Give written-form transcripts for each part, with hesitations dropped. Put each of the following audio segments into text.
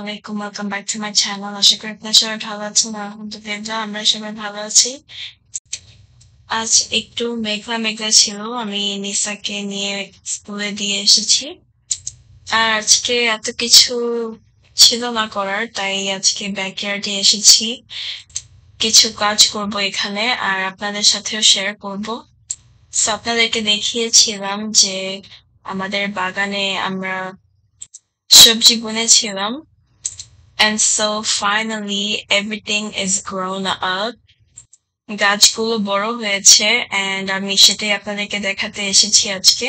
আলাইকুম, welcome back to my channel. আশা করি আপনারা সবাই ভালো আছেন। আলহামদুলিল্লাহ আমরা সবাই ভালো আছি। আজ একটু মেঘলা মেঘলা ছিল, আমি নিসাকে নিয়ে স্কুলে দিয়ে এসেছি। আর আজকে এত কিছু ছিল না করার, তাই আজকে ব্যাকইয়ার্ডে এসেছি। কিছু কাজ করব এখানে, আর আপনাদের সাথেও শেয়ার করব। সো আপনাদেরকে দেখিয়েছিলাম যে আমাদের বাগানে আমরা সবজি বুনেছিলাম। And so finally everything is grown up. গাছগুলো বড় হয়েছে and আমি সেটাই আপনাদেরকে দেখাতে এসেছি আজকে।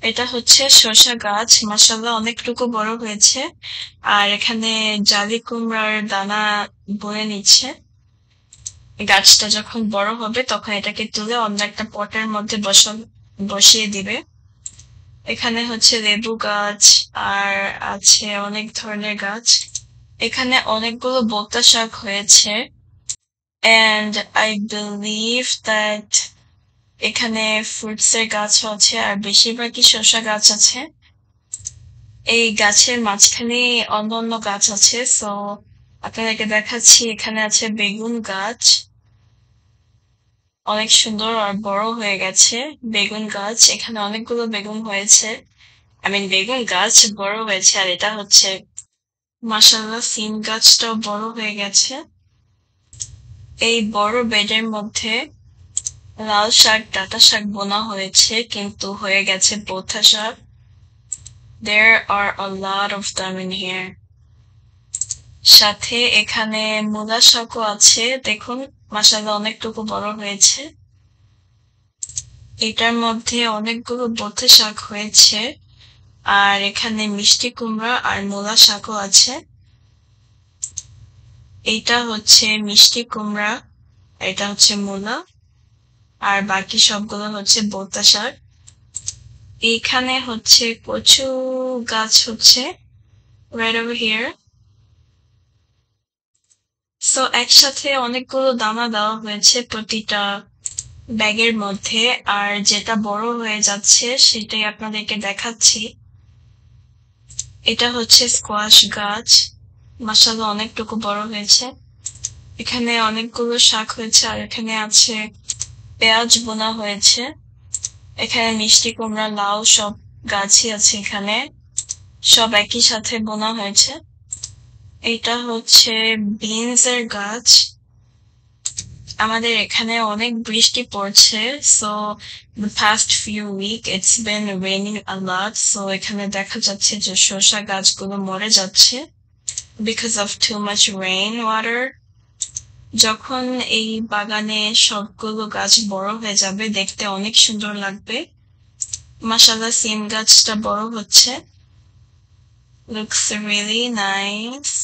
এটা হচ্ছে শসা গাছ, মাশাআল্লাহ অনেকটুকু বড় হয়েছে। আর এখানে জালি কুমড়ার দানা বয়ে নিচ্ছে। গাছটা যখন বড় হবে তখন এটাকে তুলে অন্য একটা পটের মধ্যে বসিয়ে দিবে। এখানে হচ্ছে লেবু গাছ আর আছে অনেক ধরনের গাছ। এখানে অনেকগুলো বোতা শাক হয়েছে and I believe that এখানে ফ্রুটস এর গাছ আছে আর বেশিরভাগই শসা গাছ আছে। এই গাছের মাঝখানে অন্য গাছ আছে, সো আপনাদেরকে দেখাচ্ছি। এখানে আছে বেগুন গাছ, অনেক সুন্দর আর বড় হয়ে গেছে বেগুন গাছ। এখানে অনেকগুলো বেগুন হয়েছে, বেগুন গাছ বড় হয়েছে। আর এটা হচ্ছে মাশাআল্লাহ সিম গাছটাও বড় হয়ে গেছে। এই বড় বেডের মধ্যে লাল শাক, ডাঁটা শাক বোনা হয়েছে, কিন্তু হয়ে গেছে বোথা শাক। There are a lot of them in here. সাথে এখানে মূলা শাকও আছে, দেখুন মাশাআল্লাহ অনেকটুকু বড় হয়েছে। এটার মধ্যে অনেকগুলো বোথা শাক হয়েছে। আর এখানে মিষ্টি কুমড়া আর মূলা শাকও আছে। এটা হচ্ছে মিষ্টি কুমড়া, এটা হচ্ছে মূলা, আর বাকি সবগুলো হচ্ছে বোতা শাক। এখানে হচ্ছে কচু গাছ হচ্ছে right over here. সো একসাথে অনেকগুলো দানা দেওয়া হয়েছে প্রতিটা ব্যাগের মধ্যে, আর যেটা বড় হয়ে যাচ্ছে সেটাই আপনাদেরকে দেখাচ্ছি। এটা হচ্ছে স্কোয়াশ গাছ, মাশাআল্লাহ অনেকটুকু বড় হয়েছে। এখানে অনেকগুলো শাক হয়েছে, আর এখানে আছে পেঁয়াজ বোনা হয়েছে। এখানে মিষ্টি কুমড়া, লাউ সব গাছই আছে, এখানে সব একই সাথে বোনা হয়েছে। এটা হচ্ছে বিনস এর গাছ। আমাদের এখানে অনেক বৃষ্টি পড়ছে, so the past few weeks it's been raining a lot, so এখানে দেখা যাচ্ছে যে শসা গাছগুলো মরে যাচ্ছে because of too much rain water. যখন এই বাগানে সবগুলো গাছ বড় হয়ে যাবে দেখতে অনেক সুন্দর লাগবে। মাশাআল্লাহ সিম গাছটা বড় হচ্ছে, looks really nice.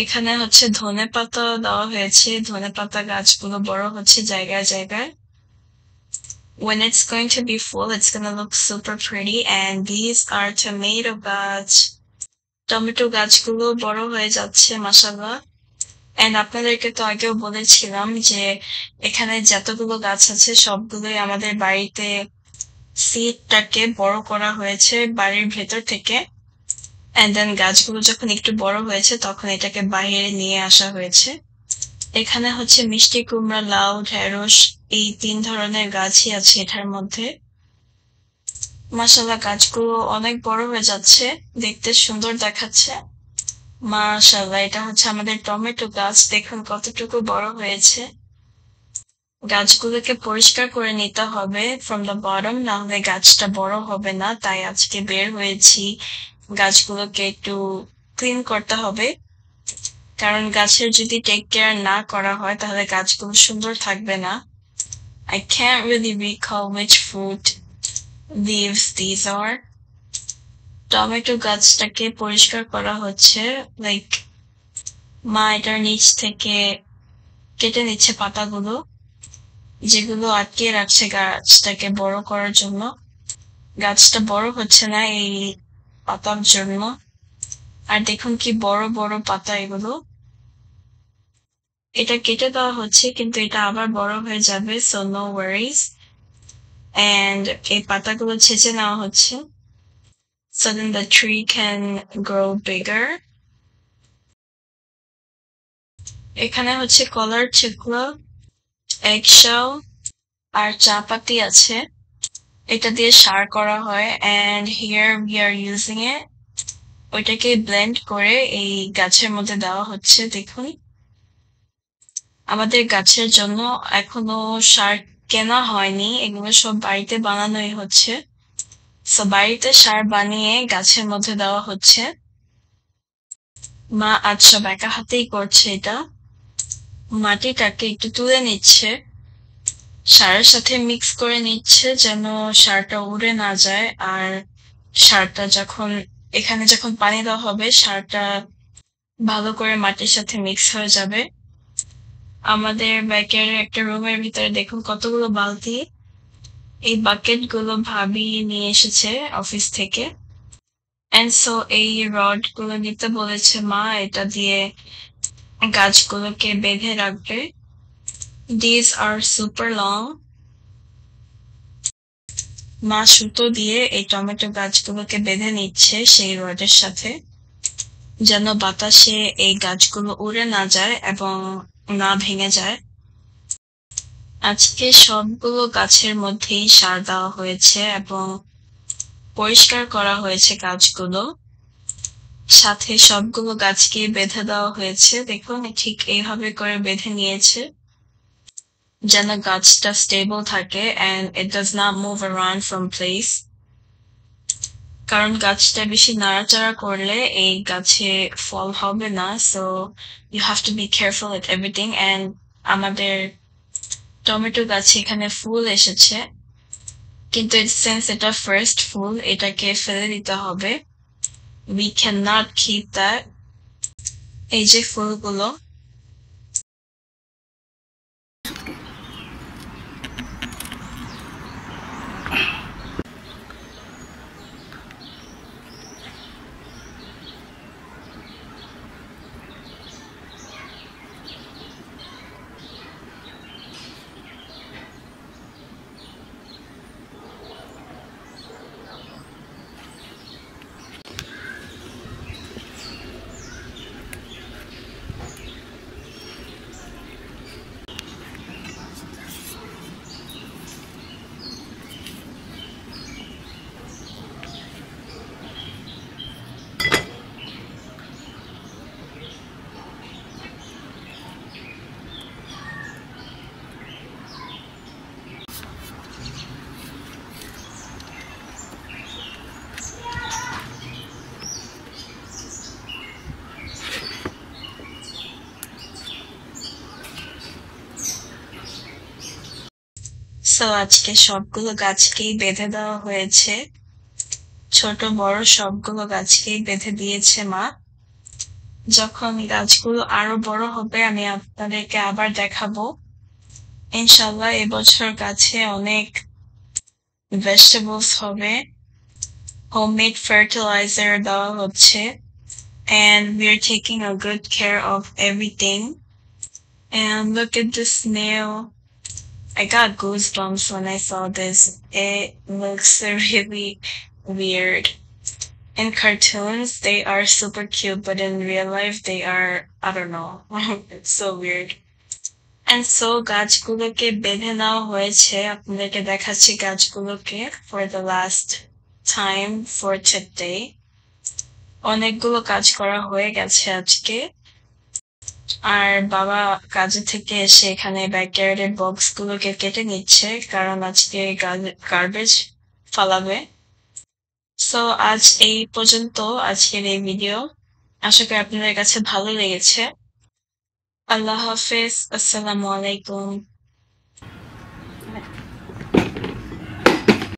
এখানে হচ্ছে ধনেপাতা দেওয়া হয়েছে, ধনেপাতা গাছগুলো বড় হচ্ছে জায়গায় জায়গায়। When it's going to be full, it's gonna look super pretty. And these are tomato গাছ, টমেটো গাছগুলো বড় হয়ে যাচ্ছে মাশাআল্লাহ। And আপনাদেরকে তো আগেও বলেছিলাম যে এখানে যতগুলো গাছ আছে সবগুলোই আমাদের বাড়িতে সিডটাকে বড় করা হয়েছে বাড়ির ভেতর থেকে, and then গাছগুলো যখন একটু বড় হয়েছে তখন এটাকে বাইরে নিয়ে আসা হয়েছে। এখানে হচ্ছে মিষ্টি কুমড়া, লাউ, ঢেঁড়স, এই 3 ধরনের গাছই আছে এটার মধ্যে। মাশাআল্লাহ গাছগুলো অনেক বড় হয়ে যাচ্ছে, দেখতে সুন্দর দেখাচ্ছে। মাশাআল্লাহ এটা হচ্ছে আমাদের টমেটো গাছ, দেখুন কতটুকু বড় হয়েছে। গাছগুলোকে পরিষ্কার করে নিতে হবে from the bottom, না হলে গাছটা বড় হবে না। তাই আজকে বের হয়েছি, গাছগুলোকে একটু ক্লিন করতে হবে, কারণ গাছের যদি টেক কেয়ার না করা হয় তাহলে গাছগুলো সুন্দর থাকবে না। I can't really recall which fruit leaves these are. Tomato গাছটাকে পরিষ্কার করা হচ্ছে, লাইক মা এটার নিচ থেকে কেটে নিচ্ছে পাতাগুলো, যেগুলো আটকে রাখছে গাছটাকে বড় করার জন্য। গাছটা বড় হচ্ছে না এই পাতার জন্য। আর দেখুন কি বড় বড় পাতা এগুলো। এটা কেটে দেওয়া হচ্ছে কিন্তু এটা আবার বড় হয়ে যাবে, সো নো ওয়ারিজ। এন্ড এই পাতাগুলো ছেঁচে নেওয়া হচ্ছে। so then the tree can grow bigger. এখানে হচ্ছে কলার ছিকলো, এগশেল আর চা পাতি আছে, এটা দিয়ে সার করা হয়, and here we are using it. ওইটাকে ব্লেন্ড করে এই গাছের মধ্যে দেওয়া হচ্ছে। দেখুন, আমাদের গাছের জন্য এখনো সার কেনা হয়নি, এগুলো সব বাড়িতে বানানোই হচ্ছে। সো বাড়িতে সার বানিয়ে গাছের মধ্যে দেওয়া হচ্ছে। মা আজ সব একা হাতেই করছে এটা। মাটিটাকে একটু তুলে নিচ্ছে, সারের সাথে মিক্স করে নিচ্ছে যেন সারটা উড়ে না যায়, আর সারটা এখানে যখন পানি দেওয়া হবে সারটা ভালো করে মাটির সাথে মিক্স হয়ে যাবে। আমাদের ব্যাকের একটা রুমের ভিতরে দেখুন কতগুলো বালতি, এই বাকেট গুলো ভাবি নিয়ে এসেছে অফিস থেকে। এন্ড সো এই রড গুলো নিতে বলেছে মা, এটা দিয়ে গাছগুলোকে বেঁধে রাখবে। These are super long. মা সুতো দিয়ে এই টমেটো গাছগুলোকে বেঁধে নিচ্ছে সেই রডের সাথে, যেন বাতাসে এই গাছগুলো উড়ে না যায় এবং না ভেঙে যায়। আজকে সবগুলো গাছের মধ্যেই সার দেওয়া হয়েছে এবং পরিষ্কার করা হয়েছে গাছগুলো, সাথে সবগুলো গাছকে বেঁধে দেওয়া হয়েছে। দেখুন ঠিক এইভাবে করে বেঁধে নিয়েছে যেন গাছটা স্টেবল থাকে and it does not move around from place. কারণ গাছটা বেশি নাড়াচাড়া করলে এই গাছে ফল হবে না, so you have to be careful with everything. and আমাদের টমেটো গাছে এখানে ফুল এসেছে, কিন্তু since এটা ফার্স্ট ফুল, এটাকে ফেলে দিতে হবে। we cannot keep that. এই যে ফুলগুলো, সো আজকে সবগুলো গাছকেই বেঁধে দেওয়া হয়েছে, ছোট বড় সবগুলো গাছকেই বেঁধে দিয়েছে মা। যখন গাছগুলো আরো বড় হবে আমি আপনাদেরকে আবার দেখাবো। ইনশাল্লাহ এবছর গাছে অনেক ভেজিটেবলস হবে, হোমমেড ফার্টিলাইজার দেওয়া হচ্ছে, and we're taking a good care of everything. And look at this snail. I got goosebumps when I saw this. It looks really weird. In cartoons, they are super cute, but in real life, they are, I don't know, it's so weird. And so গাছগুলোকে বেঁধে নেওয়া হয়েছে, আপনাদেরকে দেখাচ্ছি গাছগুলোকে for the last time for today. অনেকগুলো কাজ করা হয়ে গেছে আজকে, আর বাবা কাজে থেকে এসে এখানে ব্যাকইয়ার্ডের বক্স গুলোকে কেটে নিচ্ছে, কারণ আজকে গার্বেজ ফালাবে। সো আজ এই পর্যন্ত আজকের এই ভিডিও, আশা করি আপনাদের কাছে ভালো লেগেছে। আল্লাহ হাফেজ, আসসালামু আলাইকুম।